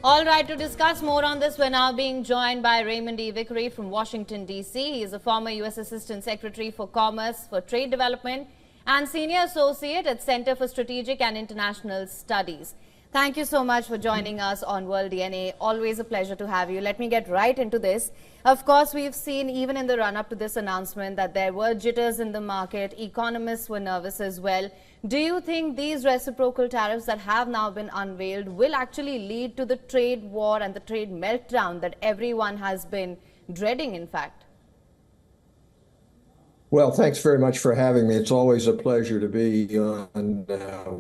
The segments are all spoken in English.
All right, to discuss more on this, we're now being joined by Raymond E. Vickery from Washington, D.C. He is a former U.S. Assistant Secretary for Commerce for Trade Development and Senior Associate at Center for Strategic and International Studies. Thank you so much for joining us on World DNA. Always a pleasure to have you. Let me get right into this. Of course, we've seen even in the run-up to this announcement that there were jitters in the market. Economists were nervous as well. Do you think these reciprocal tariffs that have now been unveiled will actually lead to the trade war and the trade meltdown that everyone has been dreading, in fact? Well, thanks very much for having me. It's always a pleasure to be on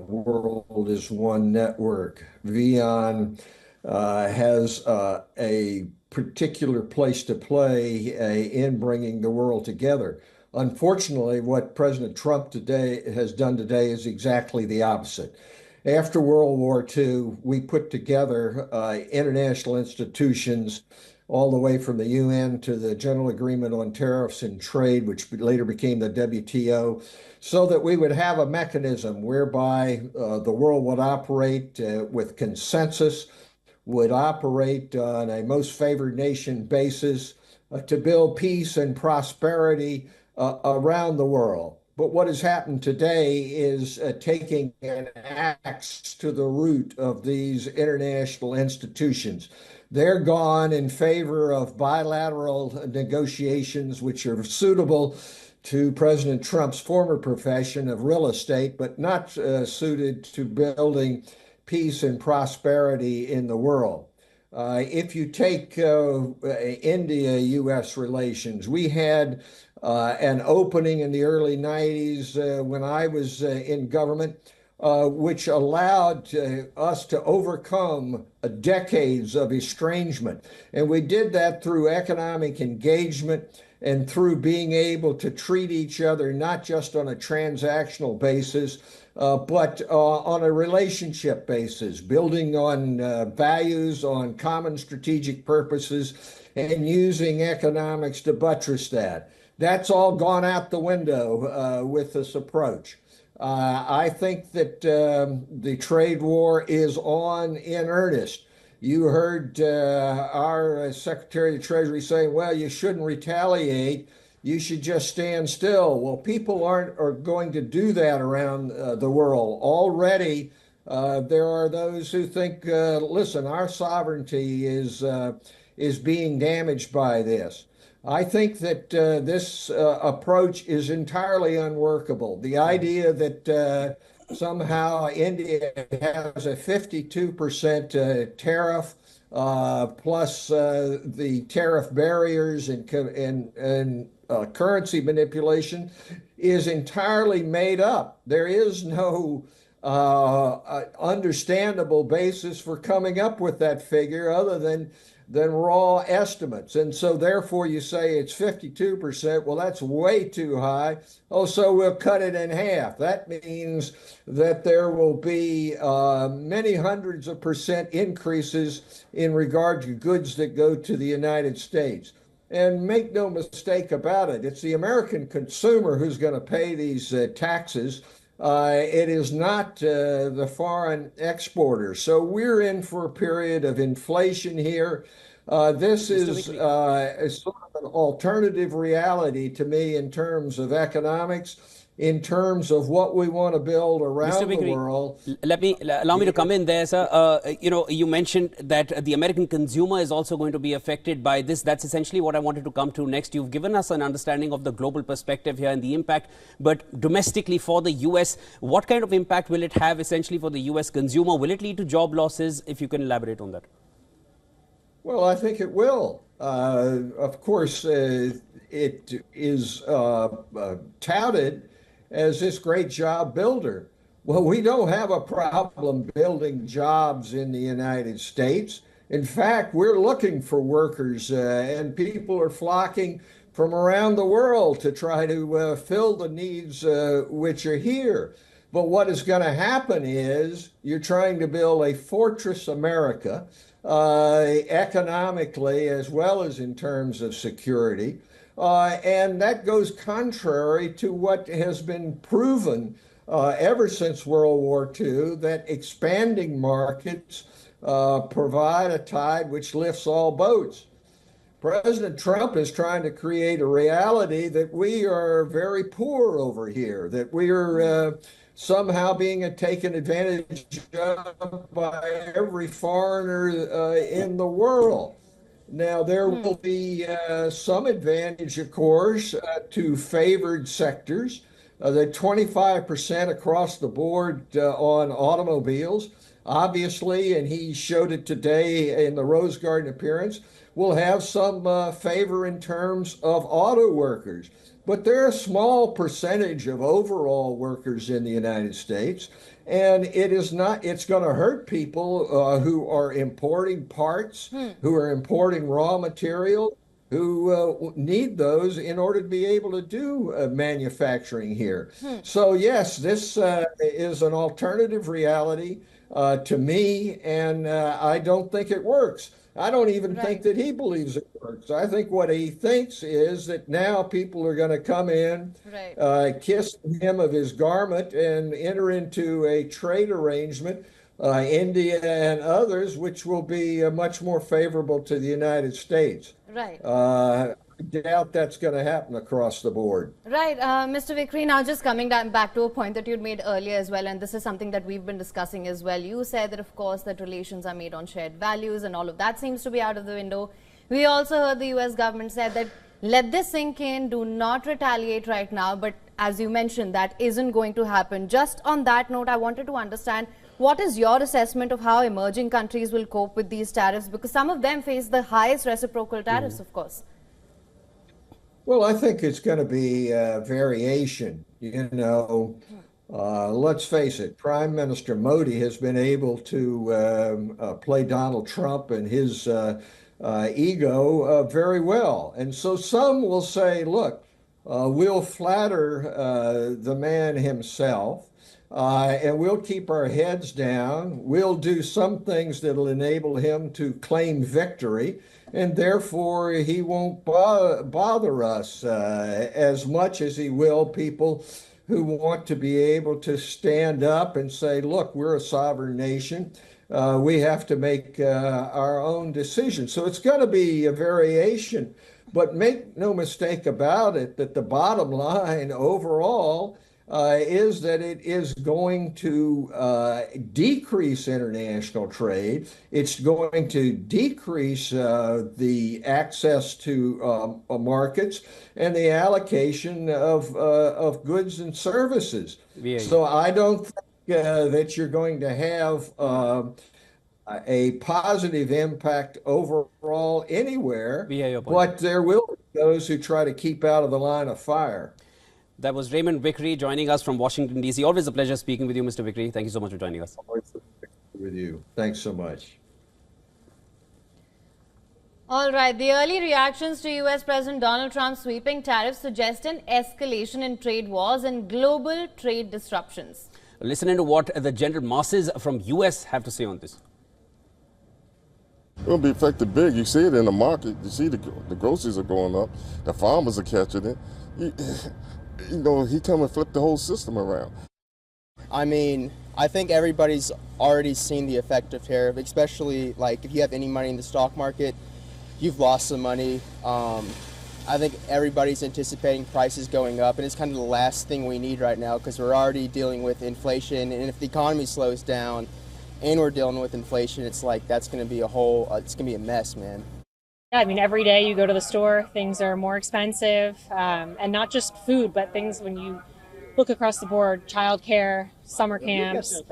World is One Network. WION has a particular place to play in bringing the world together. Unfortunately, what President Trump has done today is exactly the opposite. After World War II, we put together international institutions all the way from the UN to the General Agreement on Tariffs and Trade, which later became the WTO, so that we would have a mechanism whereby the world would operate with consensus, would operate on a most favored nation basis to build peace and prosperity around the world. But what has happened today is taking an axe to the root of these international institutions. They're gone in favor of bilateral negotiations, which are suitable to President Trump's former profession of real estate, but not suited to building peace and prosperity in the world. If you take India-U.S. relations, we had an opening in the early 90s when I was in government, which allowed us to overcome decades of estrangement. And we did that through economic engagement and through being able to treat each other not just on a transactional basis, but on a relationship basis, building on values, on common strategic purposes, and using economics to buttress that. That's all gone out the window with this approach. I think that the trade war is on in earnest. You heard our Secretary of the Treasury saying, well, you shouldn't retaliate. You should just stand still. Well, people are going to do that around the world. Already, there are those who think, listen, our sovereignty is being damaged by this. I think that this approach is entirely unworkable. The idea that somehow India has a 52% tariff plus the tariff barriers and currency manipulation is entirely made up. There is no understandable basis for coming up with that figure other than raw estimates. And so therefore you say it's 52%. Well, that's way too high. Oh, so we'll cut it in half. That means that there will be many hundreds of percent increases in regard to goods that go to the United States. And make no mistake about it, it's the American consumer who's going to pay these taxes. It is not the foreign exporter. So we're in for a period of inflation here. This is sort of an alternative reality to me in terms of economics, in terms of what we want to build around the world. Allow me to come in there, sir. You mentioned that the American consumer is also going to be affected by this. That's essentially what I wanted to come to next. You've given us an understanding of the global perspective here and the impact, but domestically for the U.S., what kind of impact will it have essentially for the U.S. consumer? Will it lead to job losses? If you can elaborate on that. Well, I think it will. Of course, it is touted as this great job builder. Well, we don't have a problem building jobs in the United States. In fact, we're looking for workers and people are flocking from around the world to try to fill the needs which are here. But what is going to happen is you're trying to build a fortress America economically as well as in terms of security. And that goes contrary to what has been proven ever since World War II, that expanding markets provide a tide which lifts all boats. President Trump is trying to create a reality that we are very poor over here, that we are somehow being taken advantage of by every foreigner in the world. Now, there will be some advantage, of course, to favored sectors. The 25% across the board on automobiles, obviously, and he showed it today in the Rose Garden appearance, will have some favor in terms of auto workers. But they're a small percentage of overall workers in the United States. And it's going to hurt people who are importing parts, who are importing raw material, who need those in order to be able to do manufacturing here. So yes, this is an alternative reality to me, and I don't think it works. I don't even think that he believes it works. I think what he thinks is that now people are going to come in, kiss the hem of his garment, and enter into a trade arrangement, India and others, which will be much more favorable to the United States. I doubt that's going to happen across the board. Mr. Vickery, now just coming back to a point that you'd made earlier as well, and this is something that we've been discussing as well. You said that, of course, that relations are made on shared values, and all of that seems to be out of the window. We also heard the US government said that let this sink in, do not retaliate right now, but as you mentioned, that isn't going to happen. Just on that note, I wanted to understand, what is your assessment of how emerging countries will cope with these tariffs? Because some of them face the highest reciprocal tariffs, of course. Well, I think it's going to be variation. Let's face it, Prime Minister Modi has been able to play Donald Trump and his ego very well. And so some will say, look, we'll flatter the man himself, and we'll keep our heads down. We'll do some things that'll enable him to claim victory, and therefore he won't bother us as much as he will people who want to be able to stand up and say, look, we're a sovereign nation. We have to make our own decisions. So it's going to be a variation, but make no mistake about it that the bottom line overall is that it is going to decrease international trade. It's going to decrease the access to markets and the allocation of goods and services. So I don't think that you're going to have a positive impact overall anywhere, but there will be those who try to keep out of the line of fire. That was Raymond Vickery joining us from Washington, D.C. Always a pleasure speaking with you, Mr. Vickery. Thank you so much for joining us. Always a pleasure with you. Thanks so much. All right. The early reactions to U.S. President Donald Trump's sweeping tariffs suggest an escalation in trade wars and global trade disruptions. Listen to what the general masses from U.S. have to say on this. It'll be affected big. You see it in the market. You see the groceries are going up. The farmers are catching it. He come and flip the whole system around. I mean, I think everybody's already seen the effect of tariff, especially like if you have any money in the stock market, you've lost some money. I think everybody's anticipating prices going up, and it's kind of the last thing we need right now because we're already dealing with inflation, and if the economy slows down and we're dealing with inflation, it's like that's going to be it's going to be a mess, man. Yeah, I mean, every day you go to the store, things are more expensive, and not just food, but things when you look across the board, childcare, summer camps,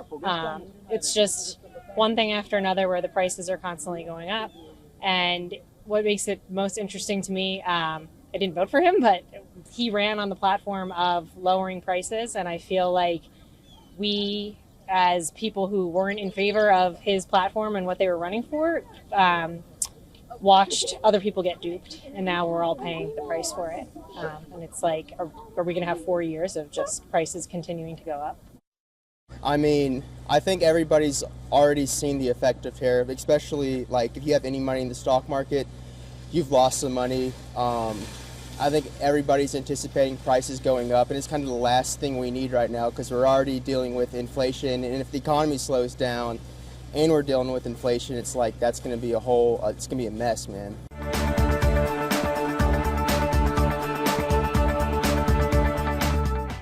it's just one thing after another where the prices are constantly going up. And what makes it most interesting to me, I didn't vote for him, but he ran on the platform of lowering prices, and I feel like we, as people who weren't in favor of his platform and what they were running for, watched other people get duped, and now we're all paying the price for it. And it's like, are we going to have 4 years of just prices continuing to go up? I mean, I think everybody's already seen the effect of tariff, especially like if you have any money in the stock market, you've lost some money. I think everybody's anticipating prices going up, and it's kind of the last thing we need right now because we're already dealing with inflation, and if the economy slows down and we're dealing with inflation, it's like that's going to be it's going to be a mess, man.